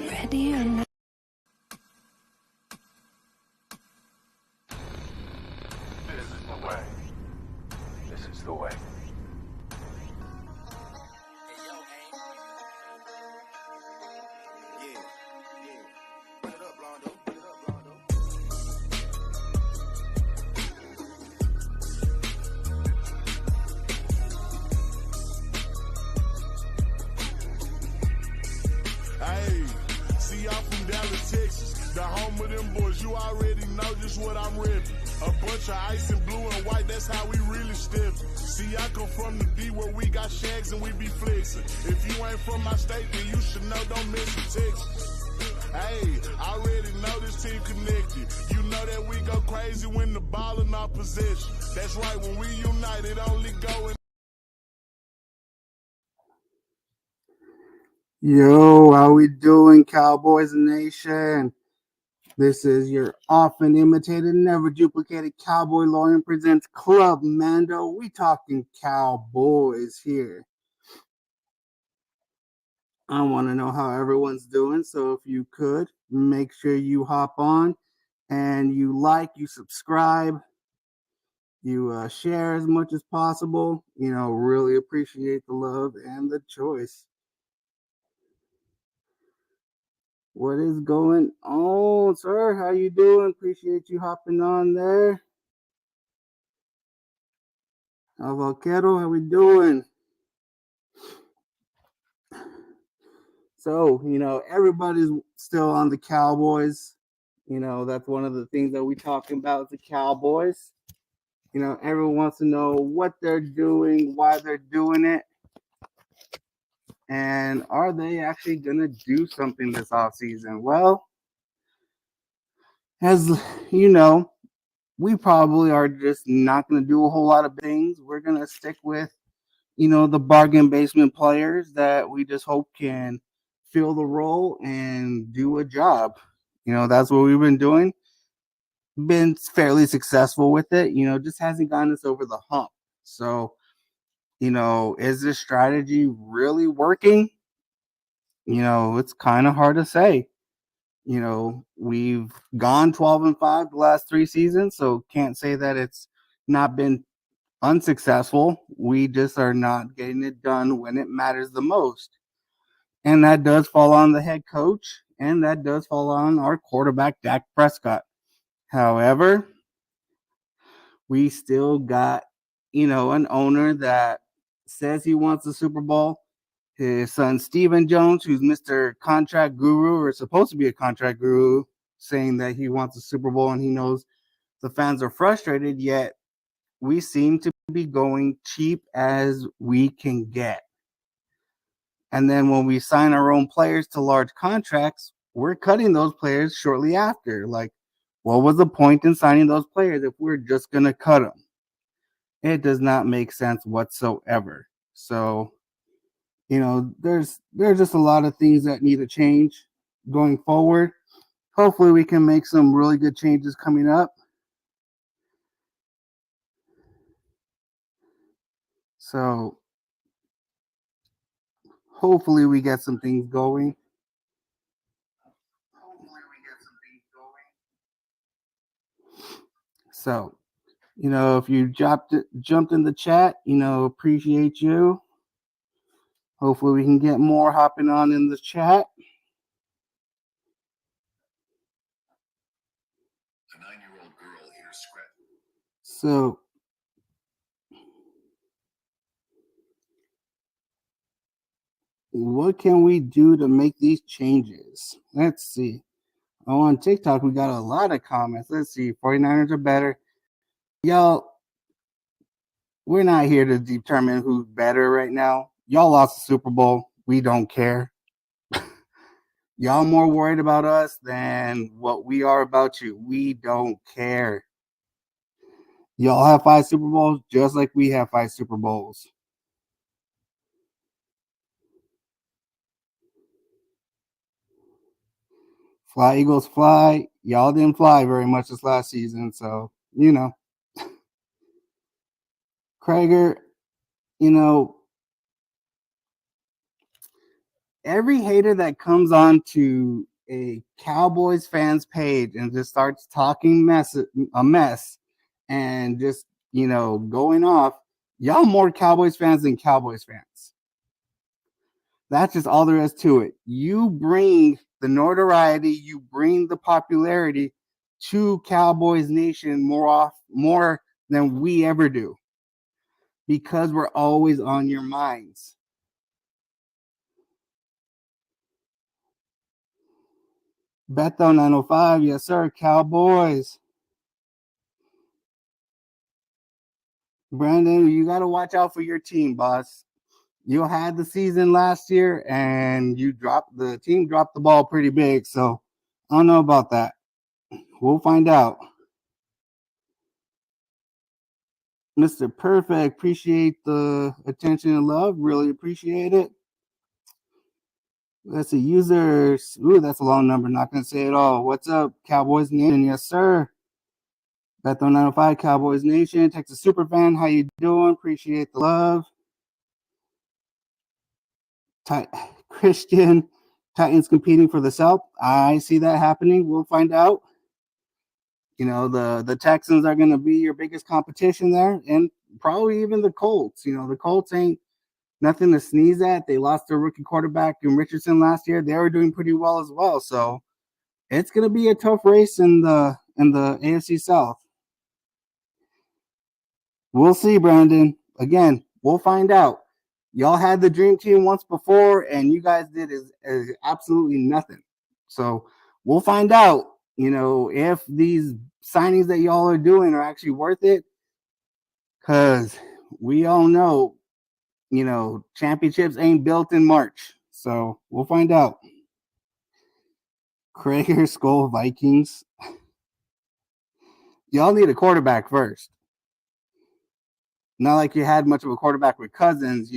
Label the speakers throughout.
Speaker 1: Ready or not.
Speaker 2: This is the way. This is the way.
Speaker 3: Put it up, Blondo. Put it up, Blondo. Hey, see y'all from Dallas, Texas, the home of them boys. You already know just what I'm ripping. A bunch of ice and blue and white, that's how we really step. See, I come from the D where we got shags and we be flexing. If you ain't from my state, then you should know, don't miss a Texas. Hey, I already know this team connected. You know that we go crazy when the ball in our possession. That's right, when we unite, it only go in.
Speaker 4: Yo, how we doing, Cowboys Nation? This is your often imitated, never duplicated Cowboylorian presents Club Mando. We talking Cowboys here. I want to know how everyone's doing, so if you could, make sure you hop on and you like, you subscribe, you share as much as possible. Really appreciate the love and the choice. What is going on, sir? How you doing? Appreciate you hopping on there. Vaquero, how we doing? So, everybody's still on the Cowboys. That's one of the things that we talking about, the Cowboys. Everyone wants to know what they're doing, why they're doing it, and are they actually going to do something this offseason? Well, as you know, we probably are just not going to do a whole lot of things. We're going to stick with, the bargain basement players that we just hope can fill the role and do a job. That's what we've been doing. Been fairly successful with it, just hasn't gotten us over the hump. So, is this strategy really working? It's kind of hard to say. We've gone 12-5 the last 3 seasons, so can't say that it's not been unsuccessful. We just are not getting it done when it matters the most. And that does fall on the head coach, and that does fall on our quarterback, Dak Prescott. However, we still got, an owner that says he wants the Super Bowl. His son, Stephen Jones, who's Mr. Contract Guru, or supposed to be a contract guru, saying that he wants a Super Bowl and he knows the fans are frustrated, yet we seem to be going cheap as we can get. And then when we sign our own players to large contracts, we're cutting those players shortly after. Like, what was the point in signing those players if we're just going to cut them? It does not make sense whatsoever. So, there's just a lot of things that need to change going forward. Hopefully we can make some really good changes coming up. So hopefully we get some things going. So, if you jumped in the chat, appreciate you. Hopefully we can get more hopping on in the chat.
Speaker 3: A 9-year-old girl hears scratch.
Speaker 4: So, what can we do to make these changes? Let's see. Oh, on TikTok, we got a lot of comments. Let's see. 49ers are better. Y'all, we're not here to determine who's better right now. Y'all lost the Super Bowl. We don't care. Y'all more worried about us than what we are about you. We don't care. Y'all have 5 Super Bowls just like we have 5 Super Bowls. Fly, Eagles, fly. Y'all didn't fly very much this last season, so, Krager, every hater that comes on to a Cowboys fans page and just starts talking a mess and just, going off, y'all more Cowboys fans than Cowboys fans. That's just all there is to it. You bring the notoriety, you bring the popularity to Cowboys Nation more than we ever do, because we're always on your minds. Beto 905, yes sir, Cowboys. Brandon, you got to watch out for your team, boss. You had the season last year and the team dropped the ball pretty big, so I don't know about that. We'll find out. Mr. Perfect, appreciate the attention and love. Really appreciate it. Let's see, users. Ooh, that's a long number. Not going to say it all. What's up, Cowboys Nation? Yes, sir. Beto 905, Cowboys Nation. Texas Superfan, how you doing? Appreciate the love. Christian, Titans competing for the South. I see that happening. We'll find out. The Texans are going to be your biggest competition there, and probably even the Colts. The Colts ain't nothing to sneeze at. They lost their rookie quarterback in Richardson last year. They were doing pretty well as well. So it's going to be a tough race in the AFC South. We'll see, Brandon. Again, we'll find out. Y'all had the dream team once before, and you guys did is absolutely nothing. So we'll find out, if these signings that y'all are doing are actually worth it. Because we all know, championships ain't built in March. So we'll find out. Krager Skull Vikings. Y'all need a quarterback first. Not like you had much of a quarterback with Cousins,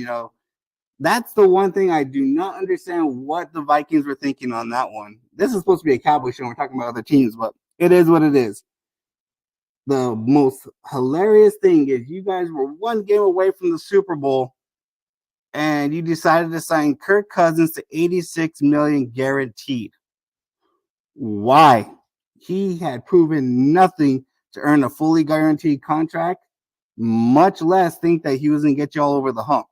Speaker 4: That's the one thing I do not understand what the Vikings were thinking on that one. This is supposed to be a Cowboy show. We're talking about other teams, but it is what it is. The most hilarious thing is you guys were one game away from the Super Bowl, and you decided to sign Kirk Cousins to $86 million guaranteed. Why? He had proven nothing to earn a fully guaranteed contract, much less think that he was going to get you all over the hump.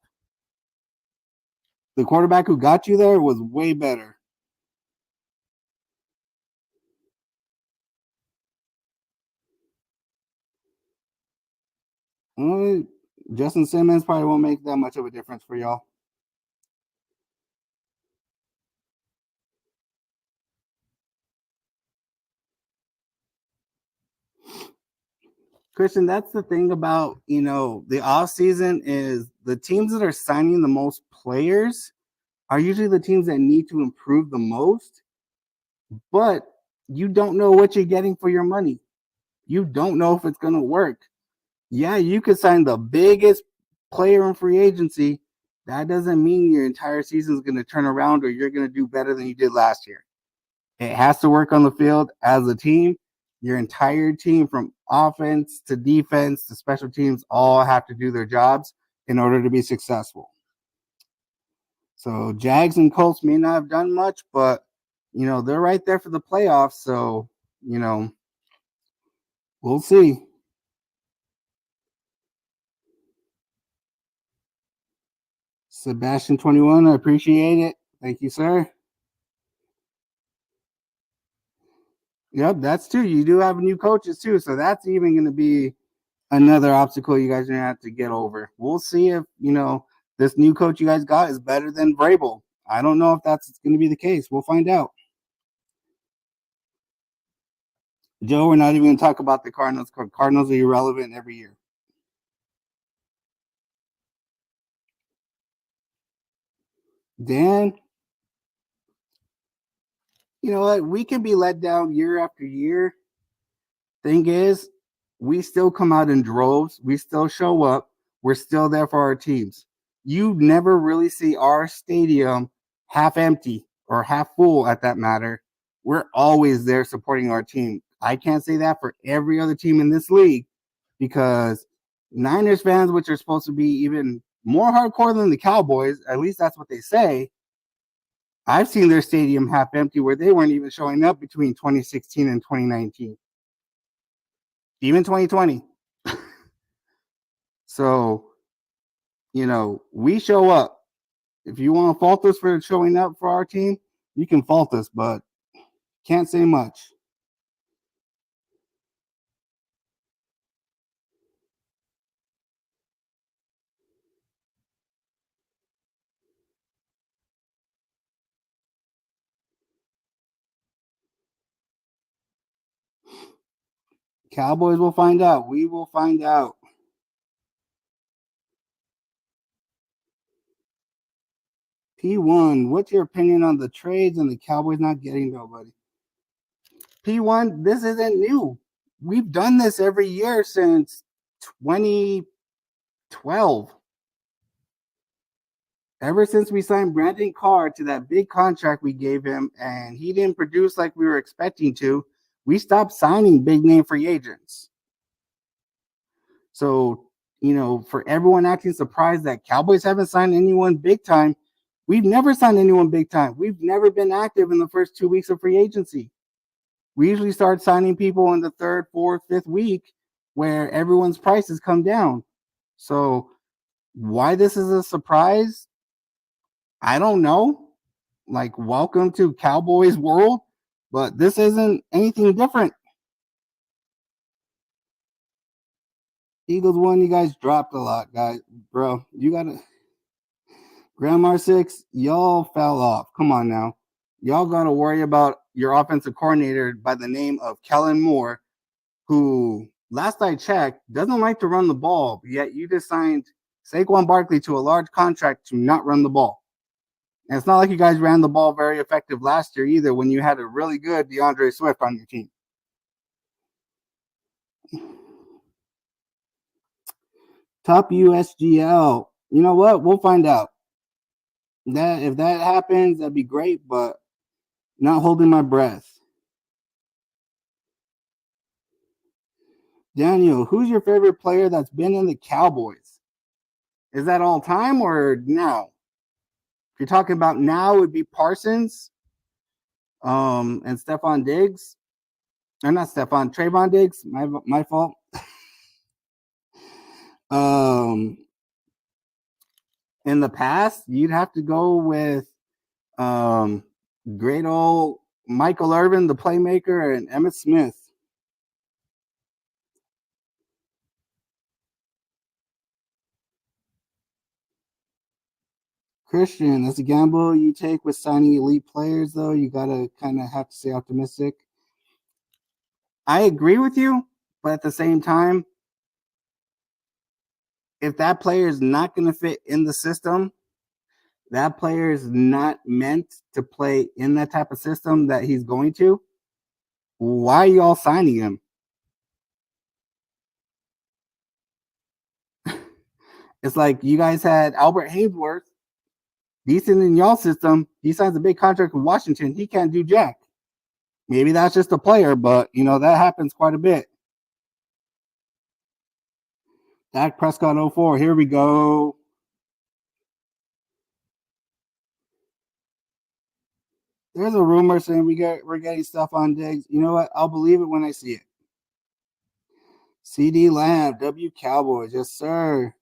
Speaker 4: The quarterback who got you there was way better. Justin Simmons probably won't make that much of a difference for y'all. Christian, that's the thing about, the off season is the teams that are signing the most players are usually the teams that need to improve the most, but you don't know what you're getting for your money. You don't know if it's going to work. Yeah, you could sign the biggest player in free agency. That doesn't mean your entire season is going to turn around or you're going to do better than you did last year. It has to work on the field as a team. Your entire team, from offense to defense to special teams, all have to do their jobs in order to be successful. So Jags and Colts may not have done much, but, they're right there for the playoffs. So, we'll see. Sebastian 21, I appreciate it. Thank you, sir. Yep, that's true. You do have new coaches too, so that's even going to be another obstacle you guys are going to have to get over. We'll see if, this new coach you guys got is better than Vrabel. I don't know if that's going to be the case. We'll find out. Joe, we're not even going to talk about the Cardinals. Cardinals are irrelevant every year. Dan, you know what? We can be let down year after year. Thing is, we still come out in droves. We still show up. We're still there for our teams. You never really see our stadium half empty or half full at that matter. We're always there supporting our team. I can't say that for every other team in this league because Niners fans, which are supposed to be even more hardcore than the Cowboys, at least that's what they say, I've seen their stadium half empty where they weren't even showing up between 2016 and 2019, even 2020. So, we show up. If you want to fault us for showing up for our team, you can fault us, but can't say much. Cowboys will find out. We will find out. P1, what's your opinion on the trades and the Cowboys not getting nobody? P1, this isn't new. We've done this every year since 2012. Ever since we signed Brandon Carr to that big contract we gave him and he didn't produce like we were expecting to, we stopped signing big name free agents. So, for everyone acting surprised that Cowboys haven't signed anyone big time, we've never signed anyone big time. We've never been active in the first 2 weeks of free agency. We usually start signing people in the third, fourth, fifth week where everyone's prices come down. So why this is a surprise, I don't know. Like, welcome to Cowboys world, but this isn't anything different. Eagles won. You guys dropped a lot, guys. Bro, you got to. Grandma 6, y'all fell off. Come on now. Y'all got to worry about your offensive coordinator by the name of Kellen Moore, who, last I checked, doesn't like to run the ball, yet you just signed Saquon Barkley to a large contract to not run the ball. And it's not like you guys ran the ball very effective last year either when you had a really good DeAndre Swift on your team. Top USGL. You know what? We'll find out. If that happens, that'd be great, but not holding my breath. Daniel, who's your favorite player that's been in the Cowboys? Is that all time or now? If you're talking about now, it would be Parsons and Stephon Diggs. Or not Stephon, Trayvon Diggs. My fault. In the past, you'd have to go with great old Michael Irvin, the playmaker, and Emmitt Smith. Christian, that's a gamble you take with signing elite players, though. You got to kind of have to stay optimistic. I agree with you, but at the same time, if that player is not going to fit in the system, that player is not meant to play in that type of system that he's going to, why are you all signing him? It's like you guys had Albert Haynesworth, decent in y'all system. He signs a big contract with Washington. He can't do jack. Maybe that's just a player, but, that happens quite a bit. Dak Prescott 04. Here we go. There's a rumor saying we're getting stuff on Diggs. You know what? I'll believe it when I see it. CD Lamb, W Cowboys. Yes, sir.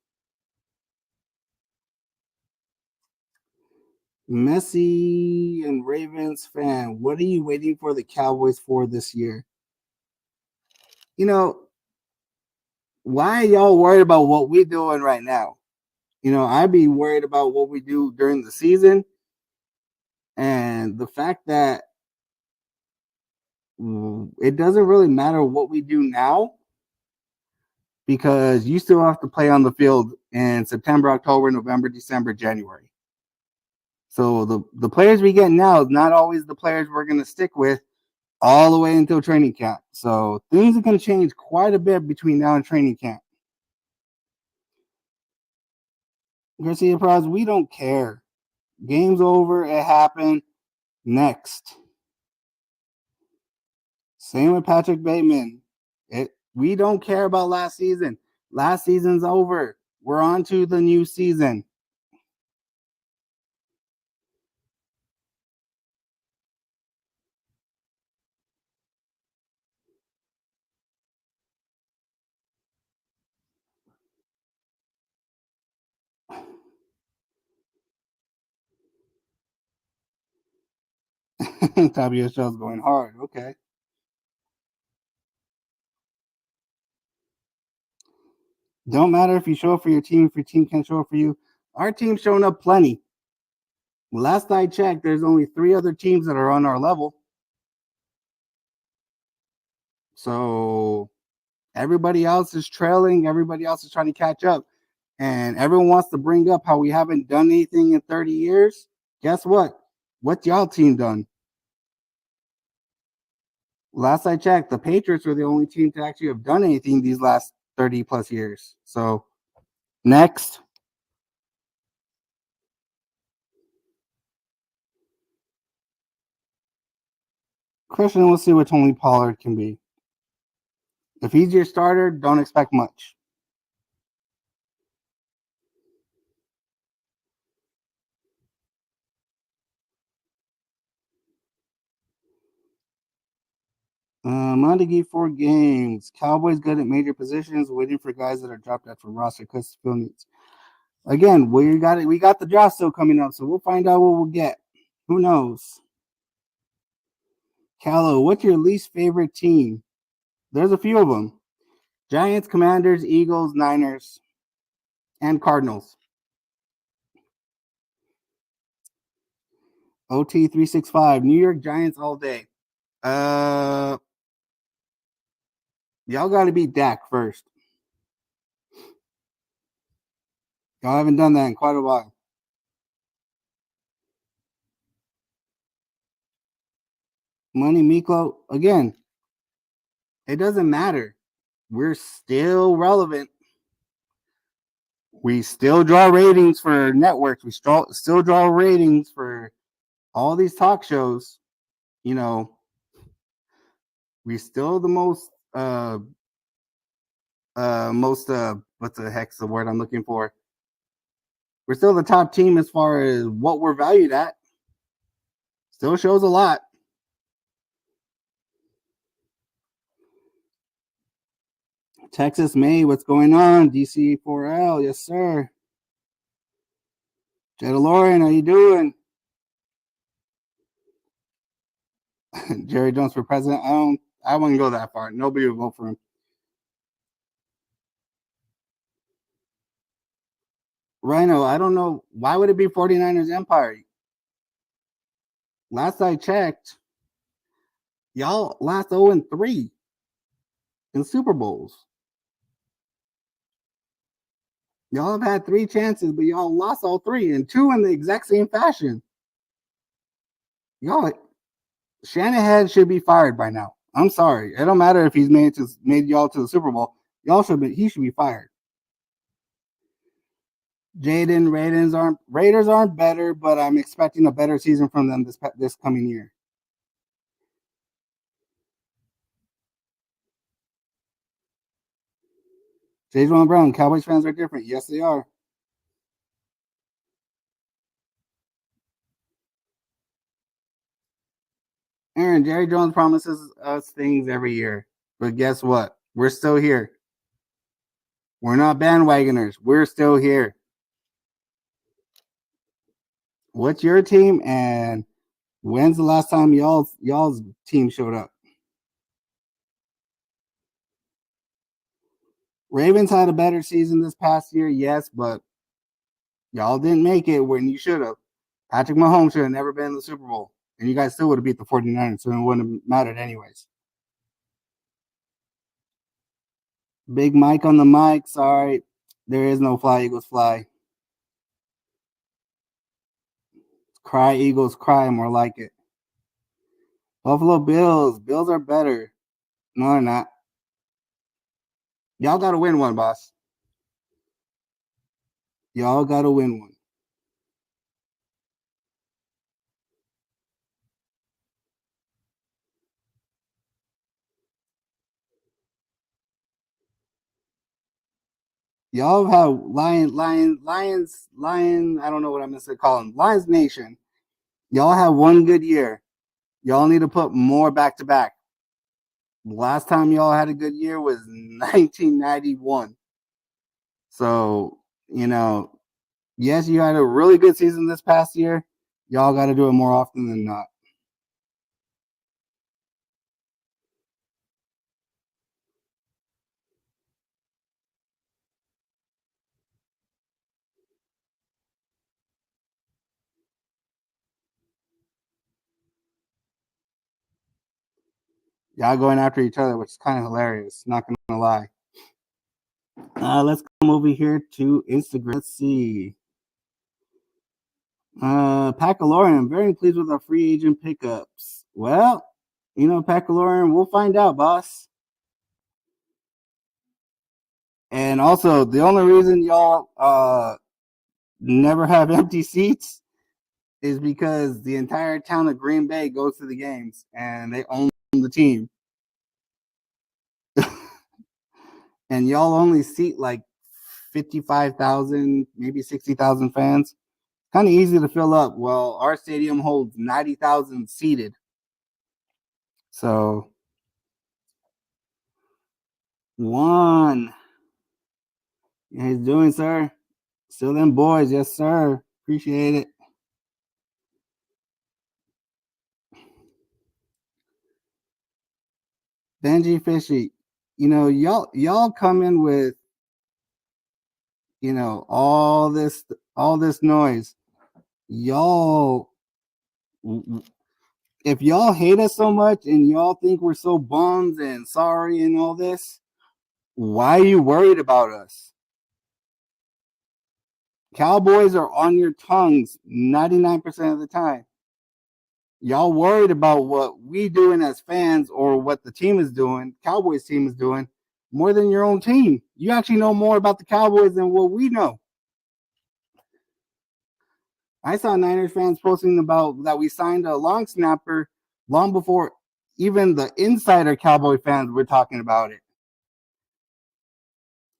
Speaker 4: Messi and Ravens fan, what are you waiting for the Cowboys for this year? Why are y'all worried about what we're doing right now? I'd be worried about what we do during the season. And the fact that it doesn't really matter what we do now because you still have to play on the field in September, October, November, December, January. So the players we get now is not always the players we're going to stick with all the way until training camp. So things are going to change quite a bit between now and training camp. Garcia Praz, we don't care. Game's over. It happened. Next. Same with Patrick Bateman. We don't care about last season. Last season's over. We're on to the new season. WSL is going hard. Okay. Don't matter if you show up for your team, if your team can't show up for you. Our team's showing up plenty. Last I checked, there's only 3 other teams that are on our level. So everybody else is trailing. Everybody else is trying to catch up. And everyone wants to bring up how we haven't done anything in 30 years. Guess what? What's y'all team done? Last I checked, the Patriots were the only team to actually have done anything these last 30 plus years. So next. Christian, we'll see what Tony Pollard can be. If he's your starter, don't expect much. Montague 4 games. Cowboys good at major positions, waiting for guys that are dropped after roster because fill needs. Again, we got the draft still coming up, so we'll find out what we'll get. Who knows? Callow, what's your least favorite team? There's a few of them. Giants, Commanders, Eagles, Niners, and Cardinals. OT365, New York Giants all day. Y'all got to beat Dak first. Y'all haven't done that in quite a while. Money Miklo, again, it doesn't matter. We're still relevant. We still draw ratings for networks. We still draw ratings for all these talk shows. You know, we still the most what the heck's the word I'm looking for? We're still the top team as far as what we're valued at. Still shows a lot. Texas May, what's going on? DC4L, yes sir. Cowboylorian, how you doing? Jerry Jones for president. I wouldn't go that far. Nobody would vote for him. Rhino, I don't know. Why would it be 49ers Empire? Last I checked, y'all last 0-3 in Super Bowls. Y'all have had 3 chances, but y'all lost all 3, and 2 in the exact same fashion. Y'all, Shanahan should be fired by now. I'm sorry. It don't matter if he's made y'all to the Super Bowl. He should be fired. Jaden, Raiders aren't better, but I'm expecting a better season from them this coming year. Jason Brown, Cowboys fans are different. Yes, they are. Aaron, Jerry Jones promises us things every year, but guess what? We're still here. We're not bandwagoners. We're still here. What's your team, and when's the last time y'all's team showed up? Ravens had a better season this past year, yes, but y'all didn't make it when you should have. Patrick Mahomes should have never been in the Super Bowl, and you guys still would have beat the 49ers, so it wouldn't have mattered anyways. Big Mike on the mic. Sorry, there is no Fly Eagles Fly. Cry Eagles Cry, more like it. Buffalo Bills. Bills are better. No, they're not. Y'all got to win one, boss. Y'all got to win one. Y'all have Lions. I don't know what I'm going to call them. Lions Nation. Y'all have one good year. Y'all need to put more back to back. Last time y'all had a good year was 1991. So, yes, you had a really good season this past year. Y'all got to do it more often than not. Y'all going after each other, which is kind of hilarious. Not gonna lie. Let's come over here to Instagram. Let's see. Cowboylorian, very pleased with our free agent pickups. Well, Cowboylorian, we'll find out, boss. And also, the only reason y'all never have empty seats is because the entire town of Green Bay goes to the games and they own the team. And y'all only seat like 55,000, maybe 60,000 fans. Kind of easy to fill up. Well, our stadium holds 90,000 seated. So, one. How you doing, sir? Still them boys, yes, sir. Appreciate it. Benji Fishy, y'all come in with, all this noise. Y'all, if y'all hate us so much and y'all think we're so bums and sorry and all this, why are you worried about us? Cowboys are on your tongues 99% of the time. Y'all worried about what we doing as fans or what the team is doing, Cowboys team is doing, more than your own team. You actually know more about the Cowboys than what we know. I saw Niners fans posting about that we signed a long snapper long before even the insider Cowboy fans were talking about it.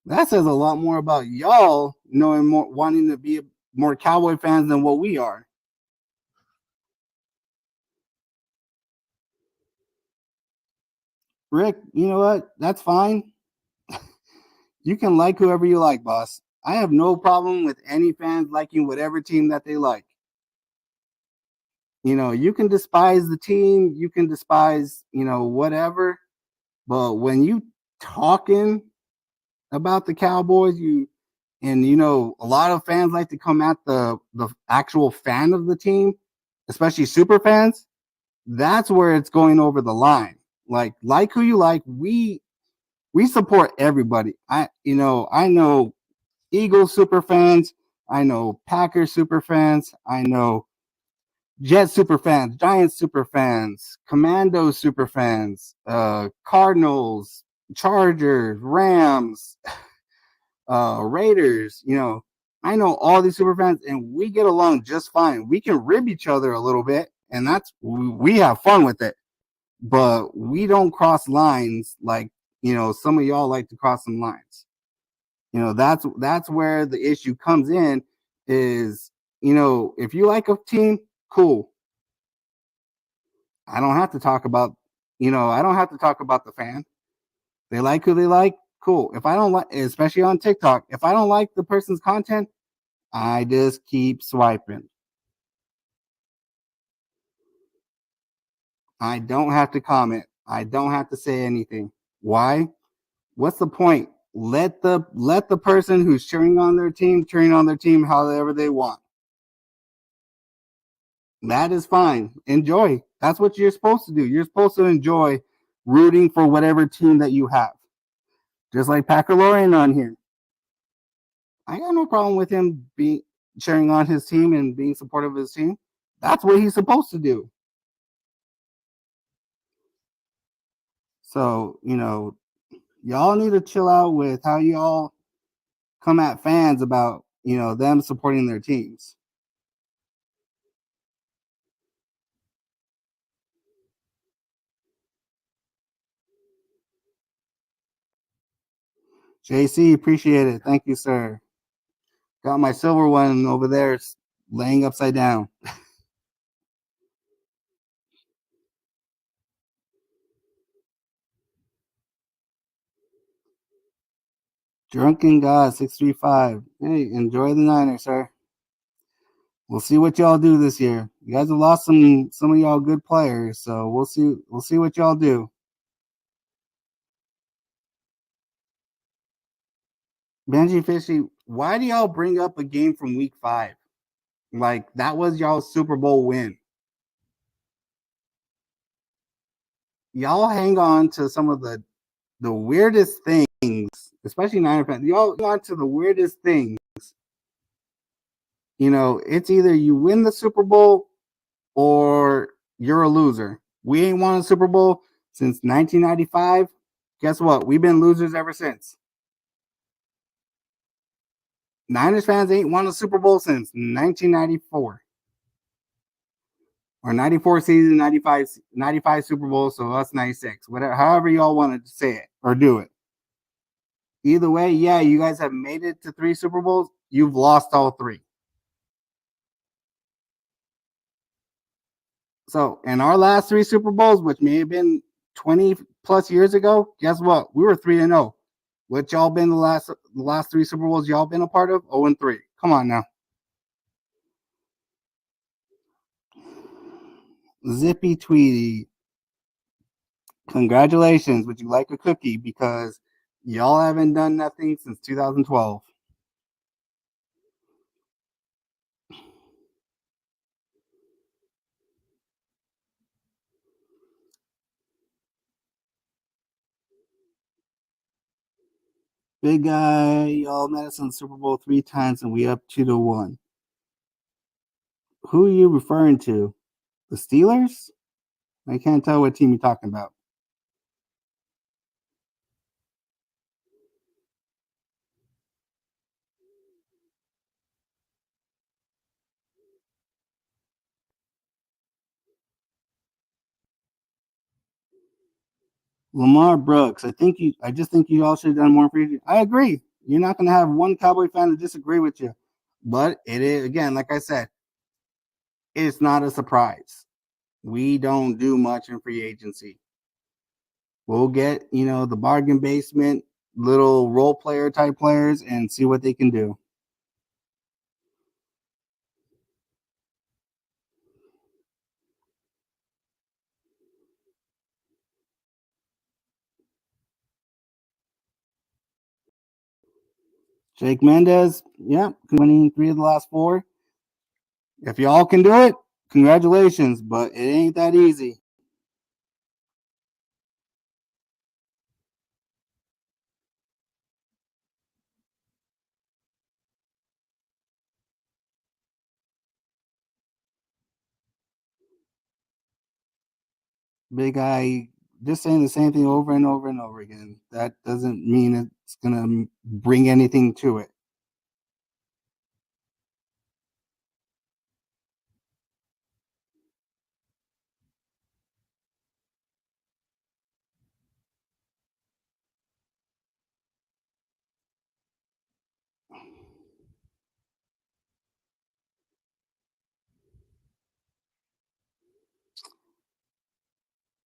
Speaker 4: That says a lot more about y'all knowing more, wanting to be more Cowboy fans than what we are. Rick, you know what? That's fine. You can like whoever you like, boss. I have no problem with any fans liking whatever team that they like. You can despise the team, you can despise, whatever. But when you talking about the Cowboys, a lot of fans like to come at the actual fan of the team, especially super fans. That's where it's going over the line. Like who you like. We support everybody. I know Eagles super fans. I know Packers super fans. I know Jet super fans, Giants super fans, Commando super fans, Cardinals, Chargers, Rams, Raiders. I know all these super fans, and we get along just fine. We can rib each other a little bit, and we have fun with it. But we don't cross lines like some of y'all like to cross some lines. That's where the issue comes in. Is if you like a team, cool. I don't have to talk about the fan. They like who they like, cool. If I don't like, especially on TikTok, if I don't like the person's content, I just keep swiping. I don't have to comment. I don't have to say anything. Why? What's the point? Let the person who's cheering on their team however they want. That is fine. Enjoy. That's what you're supposed to do. You're supposed to enjoy rooting for whatever team that you have. Just like Cowboylorian on here. I got no problem with him cheering on his team and being supportive of his team. That's what he's supposed to do. So, y'all need to chill out with how y'all come at fans about, them supporting their teams. JC, appreciate it. Thank you, sir. Got my silver one over there laying upside down. Drunken God 635. Hey, enjoy the Niners, sir. We'll see what y'all do this year. You guys have lost some of y'all good players, so we'll see what y'all do. Benji Fishy, why do y'all bring up a game from week 5? Like that was y'all's Super Bowl win. y'all hang on to some of the weirdest things, especially Niner fans. Y'all hang on to the weirdest things. It's either you win the Super Bowl or you're a loser. We ain't won a Super Bowl since 1995. Guess what? We've been losers ever since. Niners fans ain't won a Super Bowl since 1994. Or 94 season, 95 Super Bowl, so us 96. Whatever, however y'all want to say it or do it. Either way, yeah, you guys have made it to 3 Super Bowls. You've lost all 3. So, in our last 3 Super Bowls, which may have been 20 plus years ago, guess what? We were 3-0. What y'all been the last 3 Super Bowls y'all been a part of? 0-3. Come on now. Zippy Tweety. Congratulations. Would you like a cookie? Because y'all haven't done nothing since 2012. Big guy, y'all met us in the Super Bowl 3 times and we up 2-1. Who are you referring to? The Steelers? I can't tell what team you're talking about. Lamar Brooks. I just think you all should have done more for you. I agree. You're not going to have one Cowboy fan to disagree with you. But it is, again, like I said, it's not a surprise. We don't do much in free agency. We'll get, the bargain basement, little role player type players and see what they can do. Jake Mendez, yeah, winning 3 of the last 4. If y'all can do it, congratulations, but it ain't that easy. Big guy, just saying the same thing over and over and over again. That doesn't mean it's going to bring anything to it.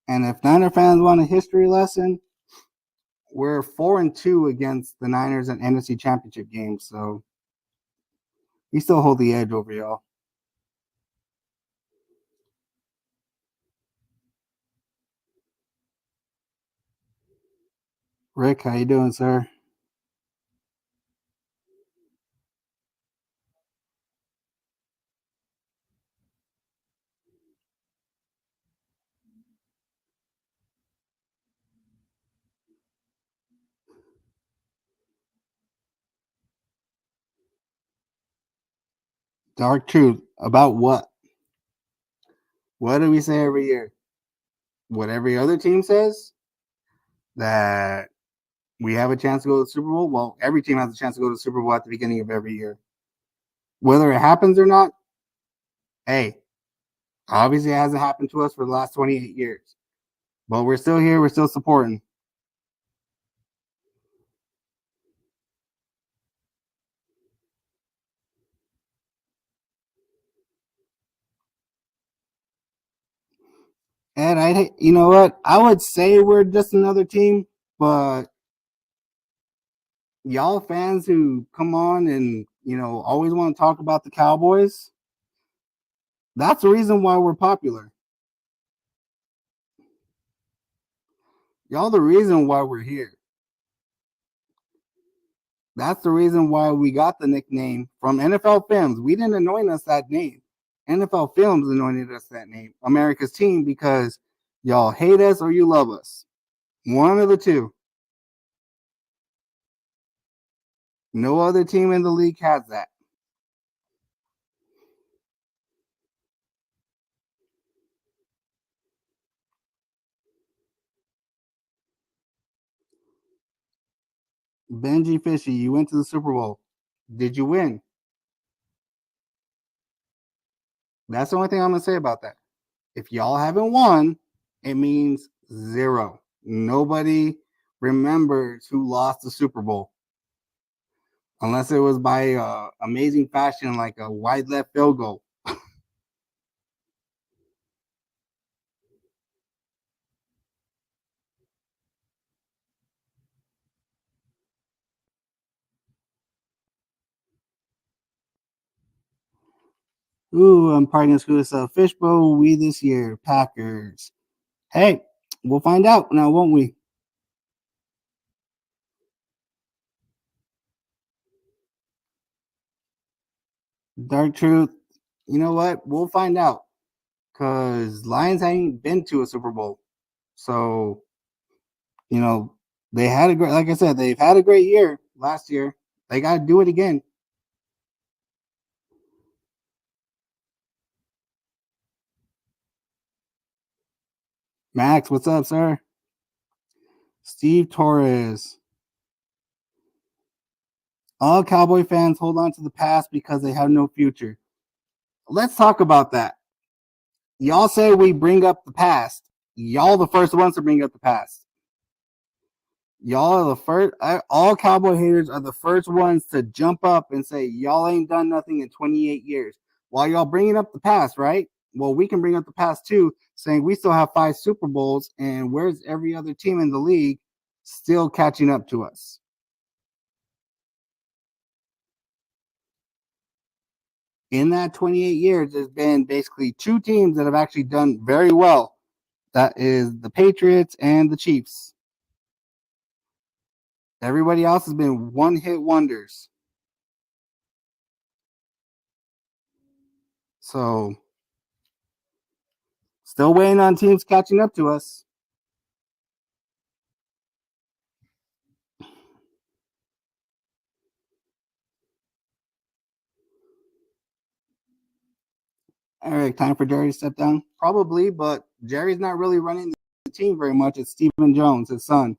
Speaker 4: And if Niner fans want a history lesson, we're 4-2 against the Niners in NFC Championship games, so we still hold the edge over y'all. Rick, how you doing, sir? Dark truth about what? What do we say every year? What every other team says? That we have a chance to go to the Super Bowl? Well, every team has a chance to go to the Super Bowl at the beginning of every year. Whether it happens or not, hey, obviously it hasn't happened to us for the last 28 years. But we're still here. We're still supporting. And you know what? I would say we're just another team, but y'all fans who come on and, always want to talk about the Cowboys, that's the reason why we're popular. Y'all the reason why we're here. That's the reason why we got the nickname from NFL Films. We didn't anoint us that name. NFL Films anointed us that name, America's Team, because Y'all hate us or you love us. One of the two. No other team in the league has that. Benji Fishy, you went to the Super Bowl. Did you win? That's the only thing I'm going to say about that. If y'all haven't won, it means zero. Nobody remembers who lost the Super Bowl. Unless it was by amazing fashion, like a wide left field goal. Ooh, I'm probably going to screw this up. Fishbowl, we this year. Packers. Hey, we'll find out now, won't we? Dark Truth. You know what? We'll find out. Because Lions haven't been to a Super Bowl. So, they had a great, like I said, they've had a great year last year. They got to do it again. Max, what's up, sir? Steve Torres. All Cowboy fans hold on to the past because they have no future. Let's talk about that. Y'all say we bring up the past. Y'all the first ones to bring up the past. Y'all are the first. All Cowboy haters are the first ones to jump up and say y'all ain't done nothing in 28 years. While y'all bringing up the past, right? Well, we can bring up the past too, saying we still have 5 Super Bowls, and where's every other team in the league still catching up to us? In that 28 years, there's been basically 2 teams that have actually done very well. That is the Patriots and the Chiefs. Everybody else has been one-hit wonders. So, still waiting on teams catching up to us. All right, time for Jerry to step down? Probably, but Jerry's not really running the team very much. It's Stephen Jones, his son.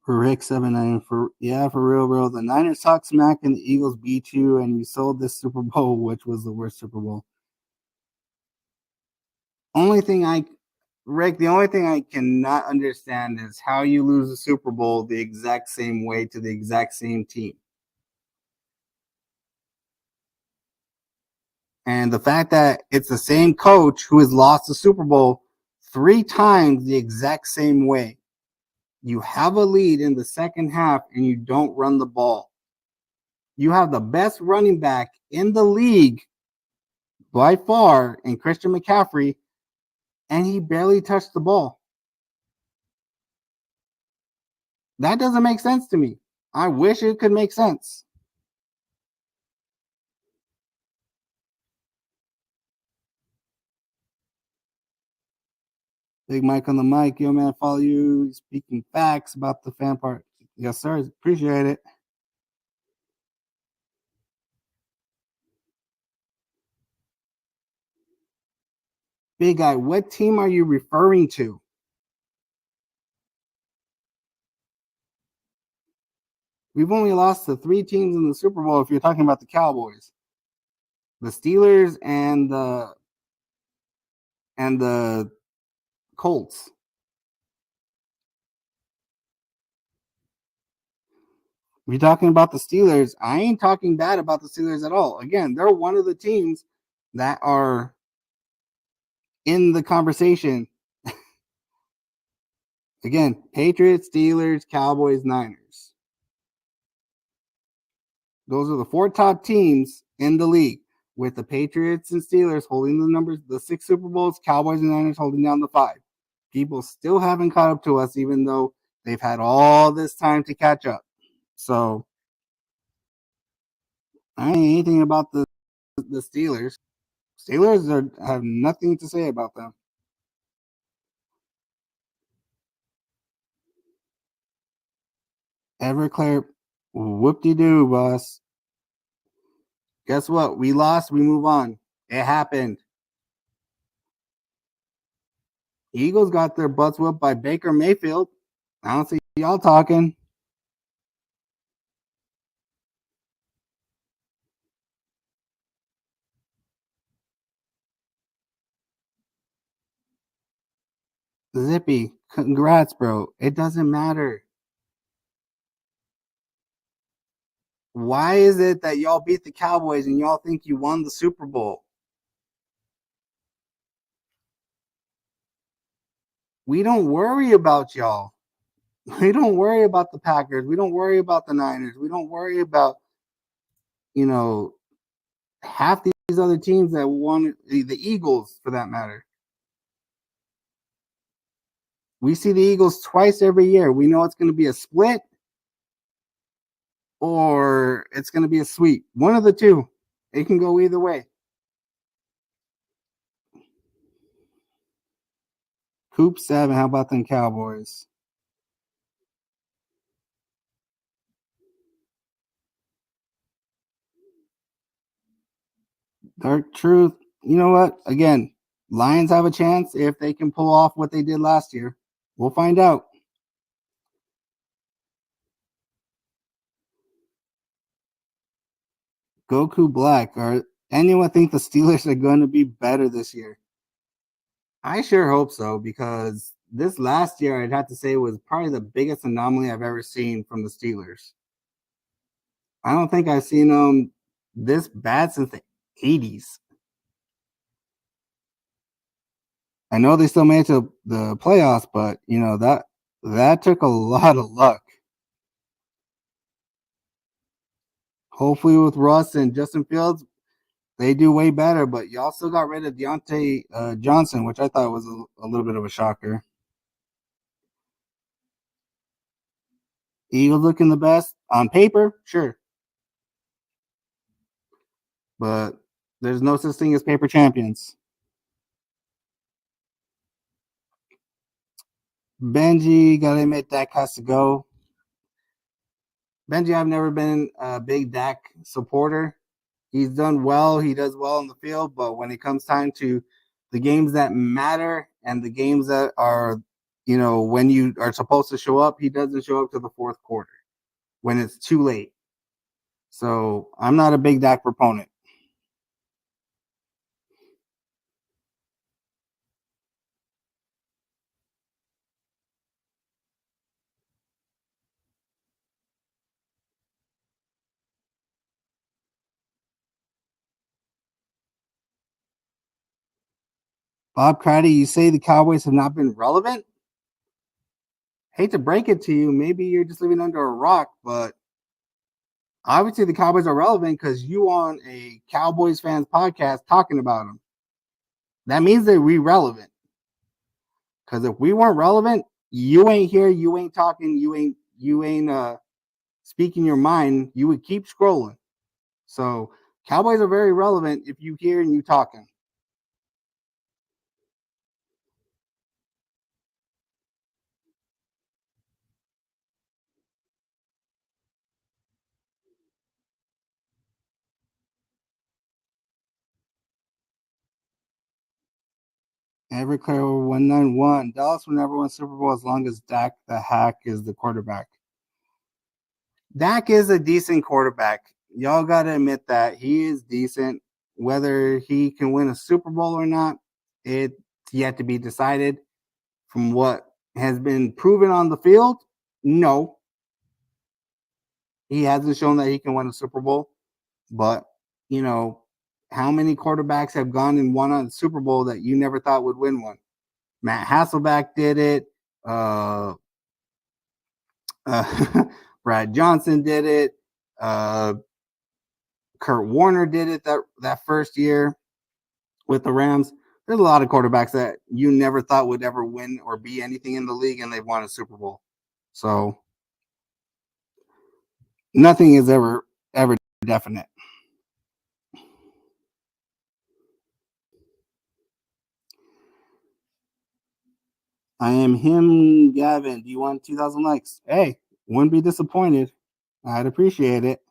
Speaker 4: For Rick 79, for real. The Niners talk smack and the Eagles beat you, and you sold this Super Bowl, which was the worst Super Bowl. The only thing I cannot understand is how you lose the Super Bowl the exact same way to the exact same team. And the fact that it's the same coach who has lost the Super Bowl 3 times the exact same way. You have a lead in the second half and you don't run the ball. You have the best running back in the league by far in Christian McCaffrey, and he barely touched the ball. That doesn't make sense to me. I wish it could make sense. Big Mike on the mic. Yo, man, follow you. Speaking facts about the fan part. Yes, sir. Appreciate it. Big guy, what team are you referring to? We've only lost to 3 teams in the Super Bowl if you're talking about the Cowboys. The Steelers and the Colts. If you're talking about the Steelers, I ain't talking bad about the Steelers at all. Again, they're one of the teams that are in the conversation. Again, Patriots, Steelers, Cowboys, Niners. Those are the 4 top teams in the league, with the Patriots and Steelers holding the 6 Super Bowls, Cowboys and Niners holding down the 5. people still haven't caught up to us, even though they've had all this time to catch up. So I ain't anything about the Steelers. Have nothing to say about them. Everclear, whoop-de-doo, boss. Guess what? We lost. We move on. It happened. Eagles got their butts whooped by Baker Mayfield. I don't see y'all talking. Zippy, congrats, bro. It doesn't matter. Why is it that y'all beat the Cowboys and y'all think you won the Super Bowl? We don't worry about y'all. We don't worry about the Packers. We don't worry about the Niners. We don't worry about, half these other teams that won, the Eagles for that matter. We see the Eagles twice every year. We know it's going to be a split or it's going to be a sweep. One of the two. It can go either way. Coop 7, how about them Cowboys? Dark truth. You know what? Again, Lions have a chance if they can pull off what they did last year. We'll find out. Goku Black. Or anyone think the Steelers are going to be better this year? I sure hope so, because this last year, I'd have to say, was probably the biggest anomaly I've ever seen from the Steelers. I don't think I've seen them this bad since the 80s. I know they still made it to the playoffs, but that took a lot of luck. Hopefully, with Russ and Justin Fields, they do way better. But you also got rid of Deontay Johnson, which I thought was a little bit of a shocker. Eagles looking the best on paper, sure, but there's no such thing as paper champions. Benji, gotta admit, Dak has to go. Benji, I've never been a big Dak supporter. He's done well. He does well on the field, but when it comes time to the games that matter and the games that are, when you are supposed to show up, he doesn't show up to the fourth quarter when it's too late. So I'm not a big Dak proponent. Bob Craddy, you say the Cowboys have not been relevant? Hate to break it to you. Maybe you're just living under a rock, but obviously the Cowboys are relevant because you on a Cowboys fans podcast talking about them. That means they're relevant. Because if we weren't relevant, you ain't here, you ain't talking, you ain't speaking your mind, you would keep scrolling. So Cowboys are very relevant if you hear and you talking. Everclear 191. Dallas will never win Super Bowl as long as Dak the Hack is the quarterback. Dak is a decent quarterback. Y'all got to admit that. He is decent. Whether he can win a Super Bowl or not, it's yet to be decided. From what has been proven on the field, no. He hasn't shown that he can win a Super Bowl. But, how many quarterbacks have gone and won a Super Bowl that you never thought would win one? Matt Hasselbeck did it. Brad Johnson did it. Kurt Warner did it that first year with the Rams. There's a lot of quarterbacks that you never thought would ever win or be anything in the league, and they've won a Super Bowl. So nothing is ever definite. I am him, Gavin. Do you want 2,000 likes? Hey, wouldn't be disappointed. I'd appreciate it.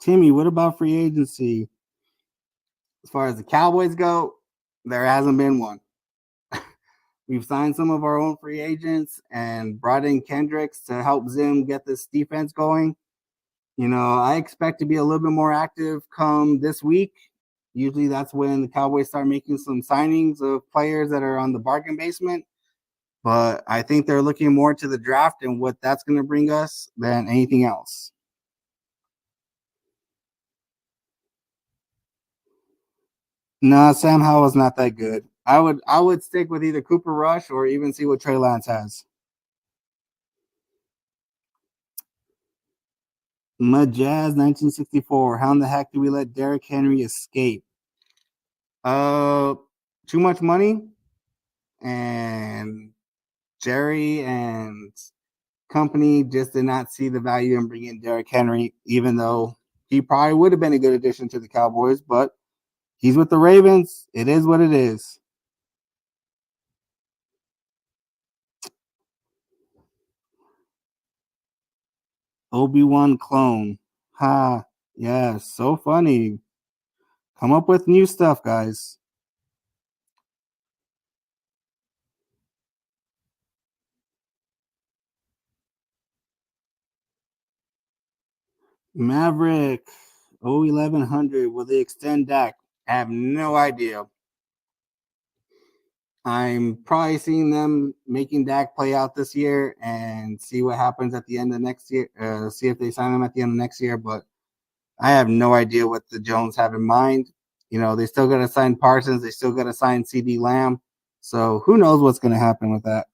Speaker 4: Timmy, what about free agency? As far as the Cowboys go, there hasn't been one. We've signed some of our own free agents and brought in Kendricks to help Zim get this defense going. I expect to be a little bit more active come this week. Usually that's when the Cowboys start making some signings of players that are on the bargain basement. But I think they're looking more to the draft and what that's going to bring us than anything else. No, Sam Howell's not that good. I would stick with either Cooper Rush or even see what Trey Lance has. Mud Jazz 1964. How in the heck do we let Derrick Henry escape? Uh, Too much money, and Jerry and company just did not see the value in bringing Derrick Henry, even though he probably would have been a good addition to the Cowboys. But he's with the Ravens. It is what it is. Obi-Wan clone. Ha. Yeah, so funny. Come up with new stuff, guys. Maverick. 1100. Will they extend Dak? I have no idea. I'm probably seeing them making Dak play out this year and see what happens at the end of next year. See if they sign him at the end of next year. But I have no idea what the Jones have in mind. They still got to sign Parsons. They still got to sign CD Lamb. So who knows what's going to happen with that.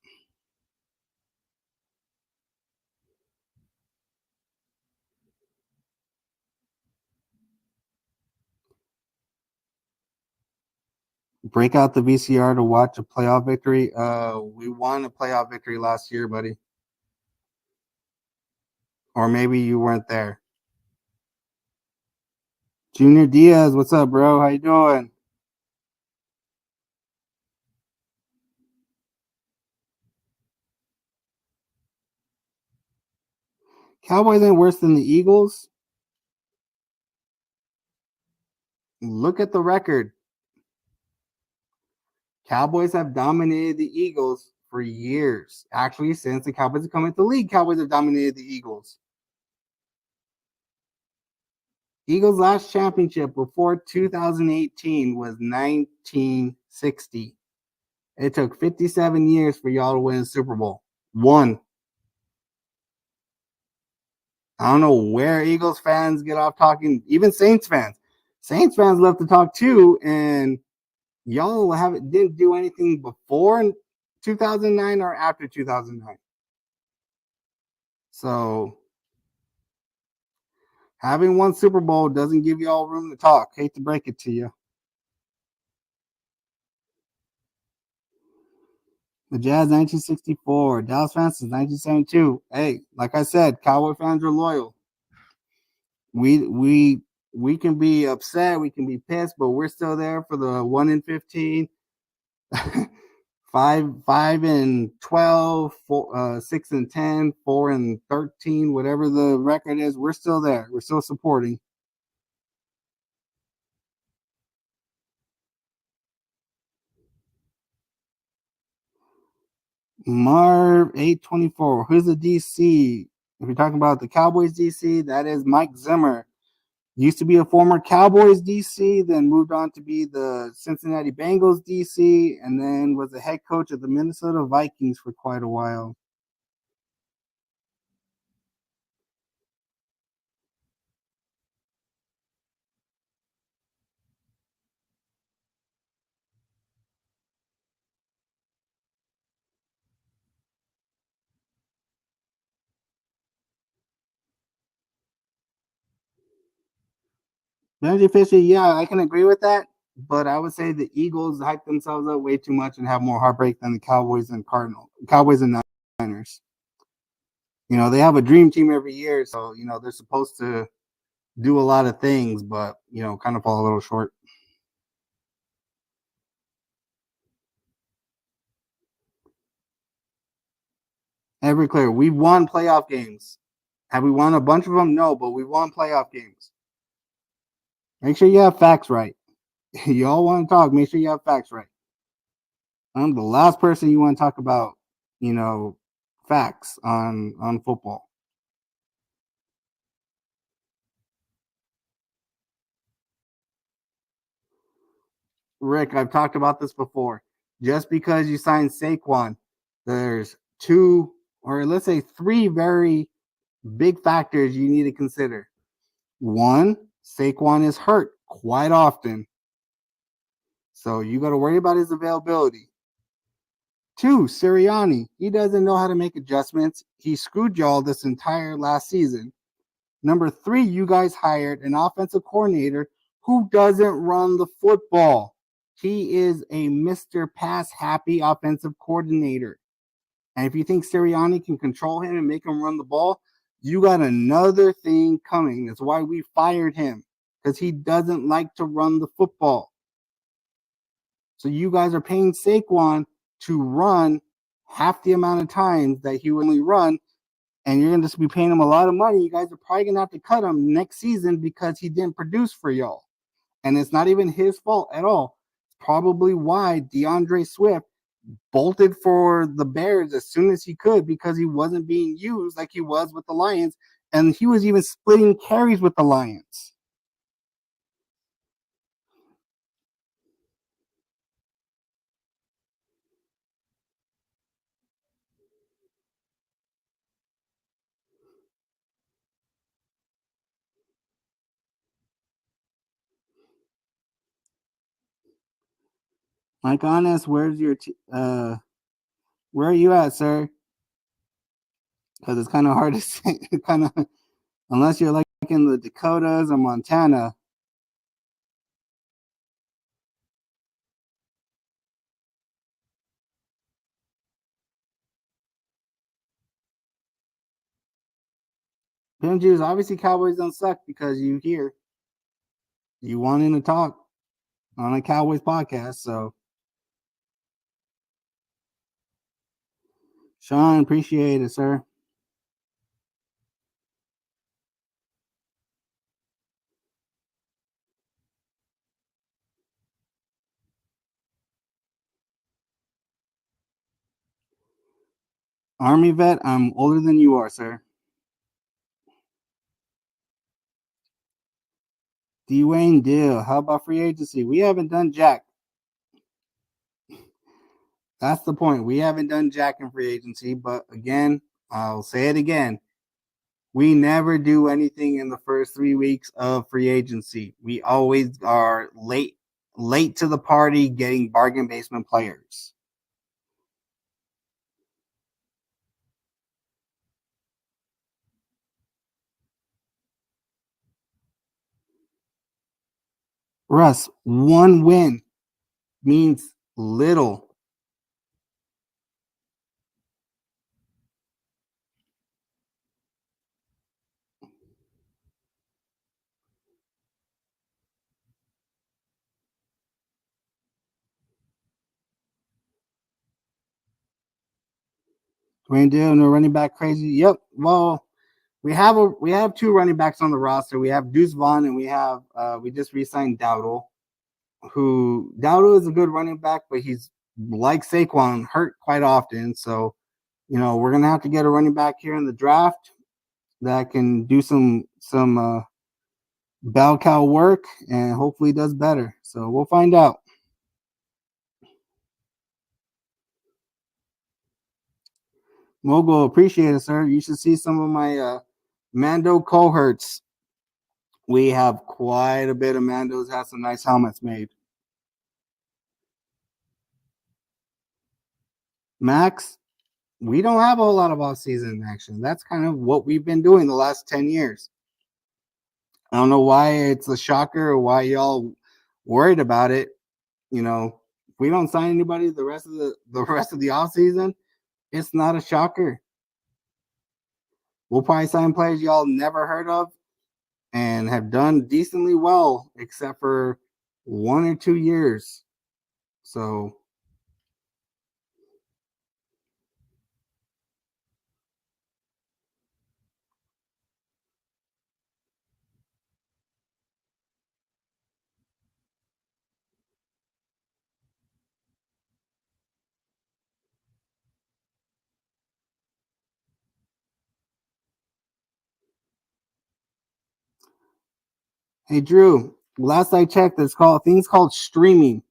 Speaker 4: Break out the VCR to watch a playoff victory. We won a playoff victory last year, buddy. Or maybe you weren't there. Junior Diaz, what's up, bro? How you doing? Cowboys ain't worse than the Eagles. Look at the record. Cowboys have dominated the Eagles for years. Actually, since the Cowboys have come into the league, Cowboys have dominated the Eagles. Eagles' last championship before 2018 was 1960. It took 57 years for y'all to win the Super Bowl. One. I don't know where Eagles fans get off talking, even Saints fans. Saints fans love to talk too, and y'all didn't do anything before 2009 or after 2009. So having one Super Bowl doesn't give you all room to talk. Hate to break it to you. The Jazz 1964, Dallas fans since 1972. Hey, like I said, Cowboy fans are loyal. We can be upset, we can be pissed, but we're still there for the 1-15, 5-12, 6-10, 4-13, whatever the record is. We're still there. We're still supporting. Marv 824. Who's the DC? If you're talking about the Cowboys DC, that is Mike Zimmer. Used to be a former Cowboys DC, then moved on to be the Cincinnati Bengals DC, and then was the head coach of the Minnesota Vikings for quite a while. Benji Fisher, yeah, I can agree with that. But I would say the Eagles hype themselves up way too much and have more heartbreak than the Cowboys and Niners. They have a dream team every year, so they're supposed to do a lot of things, but kind of fall a little short. Every clear, we've won playoff games. Have we won a bunch of them? No, but we won playoff games. Make sure you have facts right. You all want to talk, make sure you have facts right. I'm the last person you want to talk about, facts on football. Rick, I've talked about this before. Just because you signed Saquon, there's two or let's say three very big factors you need to consider. One, Saquon is hurt quite often, so you got to worry about his availability. Two, Sirianni, he doesn't know how to make adjustments. He screwed y'all this entire last season. Number three, you guys hired an offensive coordinator who doesn't run the football. He is a Mr. Pass Happy offensive coordinator. And if you think Sirianni can control him and make him run the ball, you got another thing coming. That's why we fired him, because he doesn't like to run the football. So you guys are paying Saquon to run half the amount of times that he would only run, and you're going to just be paying him a lot of money. You guys are probably going to have to cut him next season because he didn't produce for y'all. And it's not even his fault at all. It's probably why DeAndre Swift bolted for the Bears as soon as he could, because he wasn't being used like he was with the Lions. And he was even splitting carries with the Lions. Mike Honest, where are you at, sir? Because it's kind of hard to say, kind of, unless you're like in the Dakotas or Montana. Pim Jews, obviously Cowboys don't suck because you wanting to talk on a Cowboys podcast. So, Sean, appreciate it, sir. Army vet, I'm older than you are, sir. Dwayne Dill, how about free agency? We haven't done jack. That's the point. We haven't done jack in free agency, but again, I'll say it again. We never do anything in the first 3 weeks of free agency. We always are late to the party getting bargain basement players. Russ, one win means little. Dwayne Dill, no running back crazy. Yep. Well, we have two running backs on the roster. We have Deuce Vaughn and we just re-signed Dowdle, who Dowdle is a good running back, but he's like Saquon, hurt quite often. So, we're gonna have to get a running back here in the draft that can do some bell cow work and hopefully does better. So we'll find out. Mogul, appreciate it, sir. You should see some of my Mando cohorts. We have quite a bit of Mandos, have some nice helmets made. Max, we don't have a whole lot of off-season action. That's kind of what we've been doing the last 10 years. I don't know why it's a shocker or why y'all worried about it. If we don't sign anybody the rest of the offseason, it's not a shocker. We'll probably sign players y'all never heard of and have done decently well, except for 1 or 2 years. So, hey Drew, last I checked, it's called things called streaming.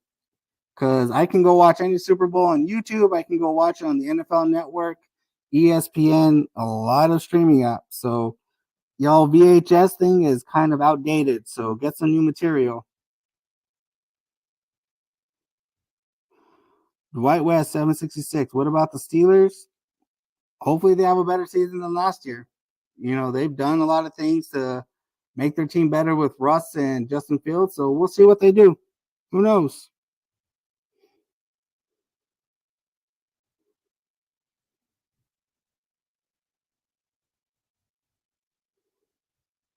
Speaker 4: Because I can go watch any Super Bowl on YouTube. I can go watch it on the NFL Network, ESPN, a lot of streaming apps. So y'all VHS thing is kind of outdated. So get some new material. Dwight West 766. What about the Steelers? Hopefully they have a better season than last year. They've done a lot of things to make their team better with Russ and Justin Fields. So we'll see what they do. Who knows?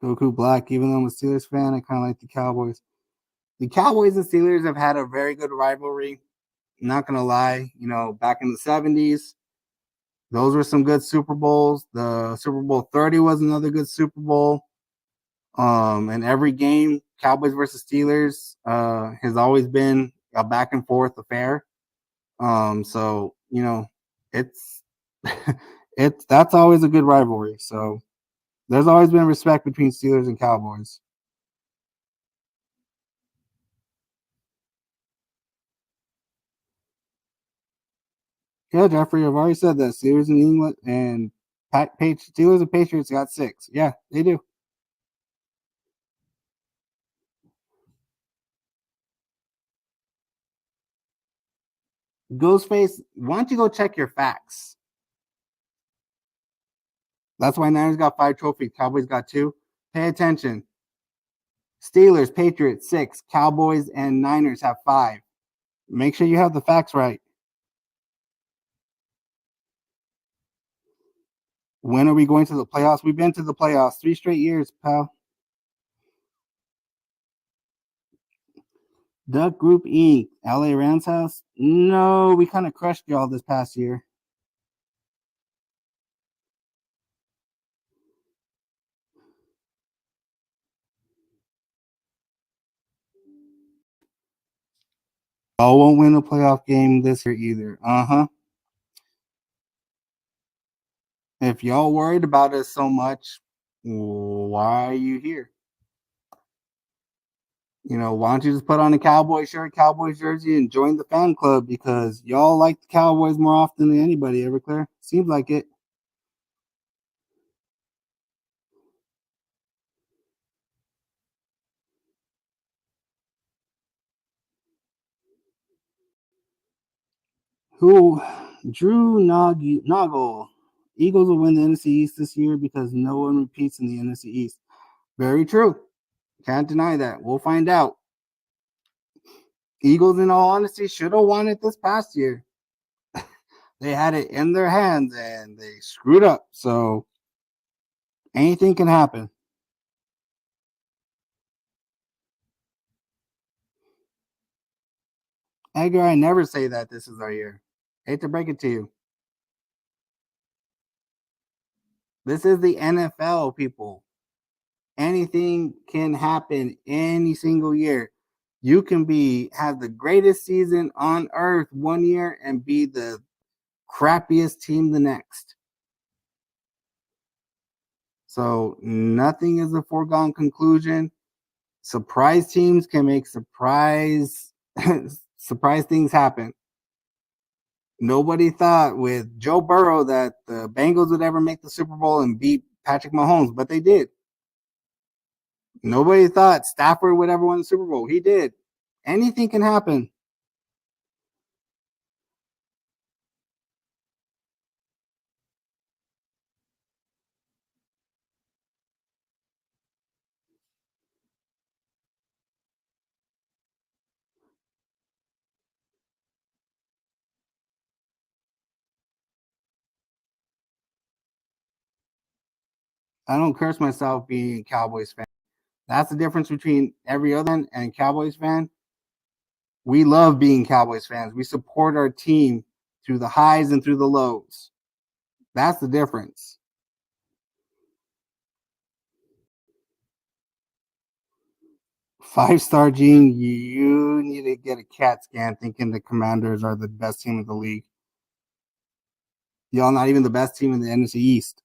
Speaker 4: Goku Black, even though I'm a Steelers fan, I kind of like the Cowboys. The Cowboys and Steelers have had a very good rivalry. Not gonna lie, back in the '70s, those were some good Super Bowls. The Super Bowl 30 was another good Super Bowl. And every game, Cowboys versus Steelers, has always been a back and forth affair. So it's that's always a good rivalry. So there's always been respect between Steelers and Cowboys. Yeah, Jeffrey, I've already said that. Steelers in England and Steelers and Patriots got 6. Yeah, they do. Ghostface, why don't you go check your facts? That's why Niners got 5 trophies. Cowboys got 2. Pay attention. Steelers, Patriots, 6. Cowboys and Niners have 5. Make sure you have the facts right. When are we going to the playoffs? We've been to the playoffs 3 straight years, pal. Duck Group E, LA Rams house? No, we kind of crushed y'all this past year. Y'all won't win a playoff game this year either. Uh-huh. If y'all worried about us so much, why are you here? Why don't you just put on a Cowboy shirt, Cowboys jersey, and join the fan club because y'all like the Cowboys more often than anybody, Everclear. Seems like it. Who? Drew Noggle. Eagles will win the NFC East this year because no one repeats in the NFC East. Very true. Can't deny that. We'll find out. Eagles, in all honesty, should have won it this past year. They had it in their hands and they screwed up. So anything can happen. Edgar, I never say that this is our year. Hate to break it to you. This is the NFL, people. Anything can happen any single year. You can have the greatest season on earth one year and be the crappiest team the next. So nothing is a foregone conclusion. Surprise teams can make surprise things happen. Nobody thought with Joe Burrow that the Bengals would ever make the Super Bowl and beat Patrick Mahomes, but they did. Nobody thought Stafford would ever win the Super Bowl. He did. Anything can happen. I don't curse myself being a Cowboys fan. That's the difference between every other fan and Cowboys fan. We love being Cowboys fans. We support our team through the highs and through the lows. That's the difference. Five-star Gene, you need to get a CAT scan thinking the Commanders are the best team in the league. Y'all not even the best team in the NFC East.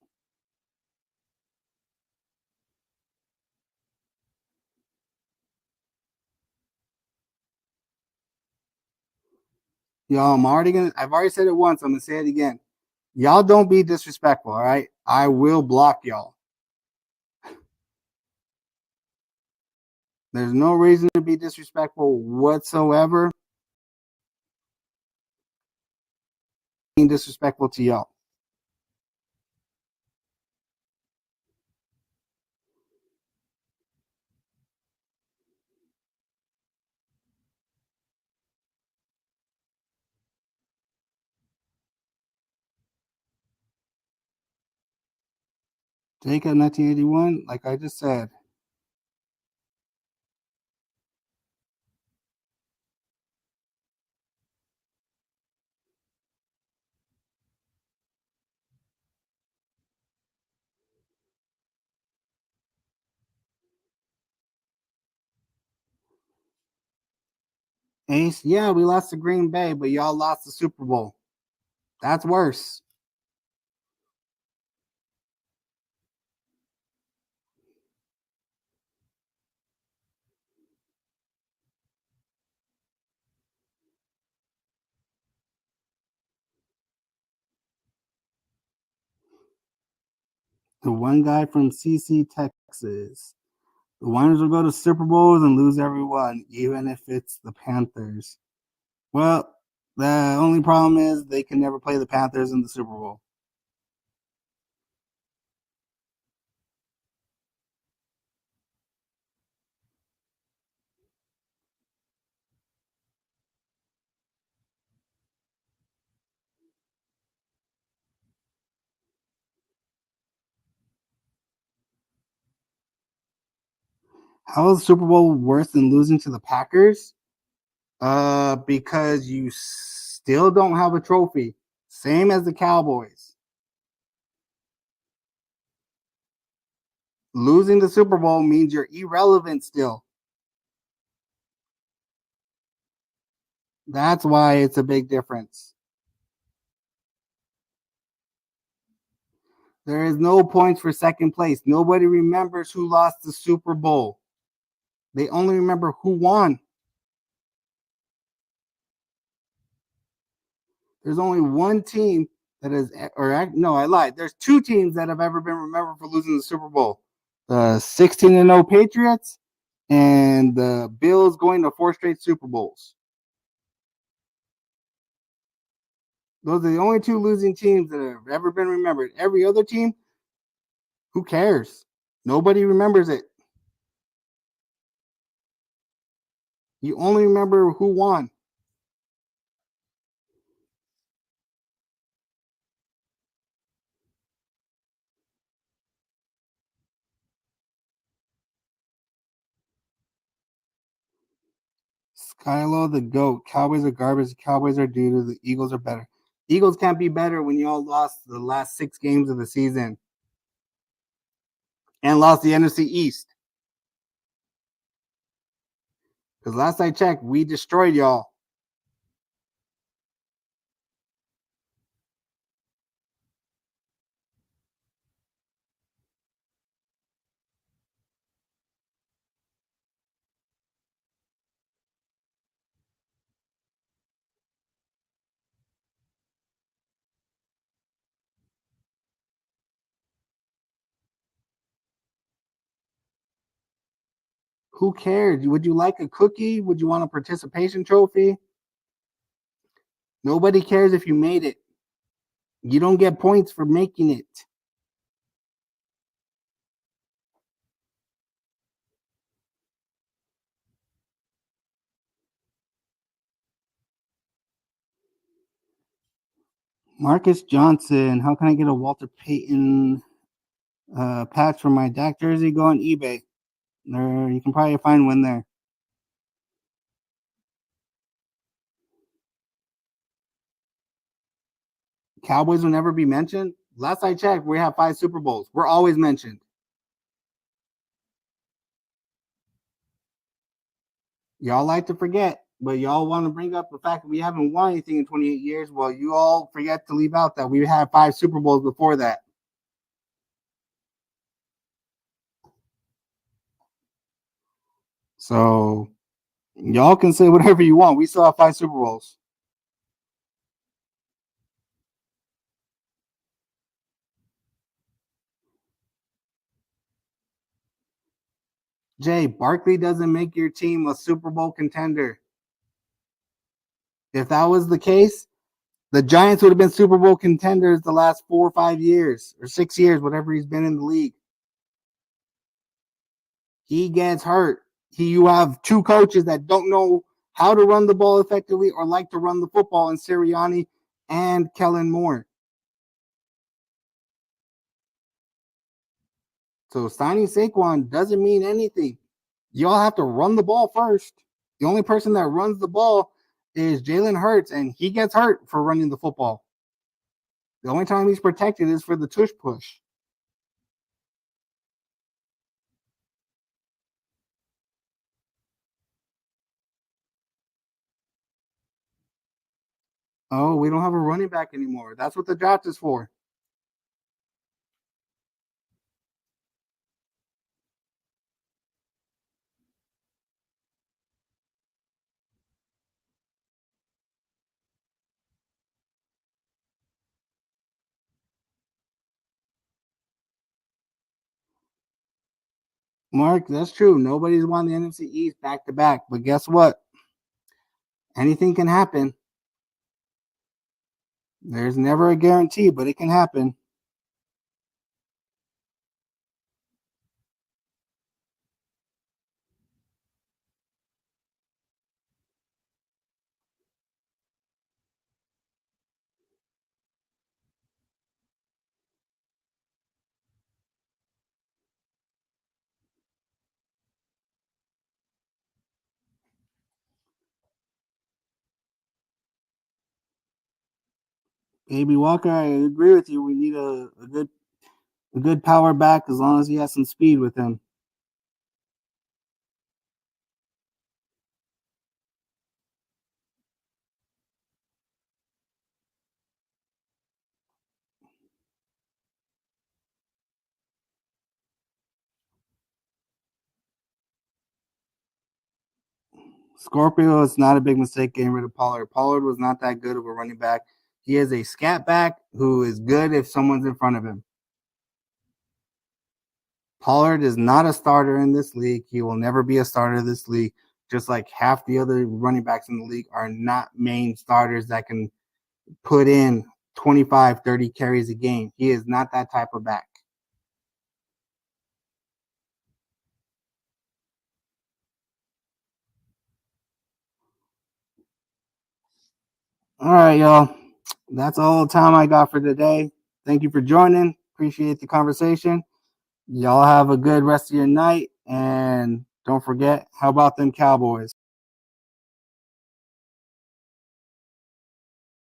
Speaker 4: Y'all, I've already said it once. I'm gonna say it again. Y'all don't be disrespectful, all right? I will block y'all. There's no reason to be disrespectful whatsoever. Being disrespectful to y'all. Jacob 1981, like I just said. Ace, yeah, we lost to Green Bay, but y'all lost the Super Bowl. That's worse. The one guy from CC, Texas. The Niners will go to Super Bowls and lose every one, even if it's the Panthers. Well, the only problem is they can never play the Panthers in the Super Bowl. How is the Super Bowl worse than losing to the Packers? Because you still don't have a trophy. Same as the Cowboys. Losing the Super Bowl means you're irrelevant still. That's why it's a big difference. There is no points for second place. Nobody remembers who lost the Super Bowl. They only remember who won. There's only one team that is, or no, I lied. There's two teams that have ever been remembered for losing the Super Bowl: the 16-0 Patriots and the Bills going to 4 straight Super Bowls. Those are the only two losing teams that have ever been remembered. Every other team, who cares? Nobody remembers it. You only remember who won. Skylo the GOAT. Cowboys are garbage. Cowboys are doo doo. The Eagles are better. Eagles can't be better when y'all lost the last 6 games of the season and lost the NFC East. Because last I checked, we destroyed y'all. Who cares? Would you like a cookie? Would you want a participation trophy? Nobody cares if you made it. You don't get points for making it. Marcus Johnson. How can I get a Walter Payton Patch for my Dak jersey, go on eBay. There, you can probably find one there. Cowboys will never be mentioned. Last I checked, we have 5 Super Bowls. We're always mentioned. Y'all like to forget, but y'all want to bring up the fact that we haven't won anything in 28 years. Well, you all forget to leave out that we had 5 Super Bowls before that. So y'all can say whatever you want. We still have 5 Super Bowls. Jay, Barkley doesn't make your team a Super Bowl contender. If that was the case, the Giants would have been Super Bowl contenders the last 4 or 5 years or 6 years, whatever he's been in the league. He gets hurt. You have 2 coaches that don't know how to run the ball effectively or like to run the football in Sirianni and Kellen Moore. So signing Saquon doesn't mean anything. Y'all have to run the ball first. The only person that runs the ball is Jalen Hurts, and he gets hurt for running the football. The only time he's protected is for the tush push. Oh, we don't have a running back anymore. That's what the draft is for. Mark, that's true. Nobody's won the NFC East back to back. But guess what? Anything can happen. There's never a guarantee, but it can happen. Baby Walker, I agree with you. We need a good power back as long as he has some speed with him. Scorpio, it's not a big mistake getting rid of Pollard. Pollard was not that good of a running back. He is a scat back who is good if someone's in front of him. Pollard is not a starter in this league. He will never be a starter in this league, just like half the other running backs in the league are not main starters that can put in 25, 30 carries a game. He is not that type of back. All right, y'all. That's all the time I got for today. Thank you for joining. Appreciate the conversation. Y'all have a good rest of your night. And don't forget, how about them Cowboys?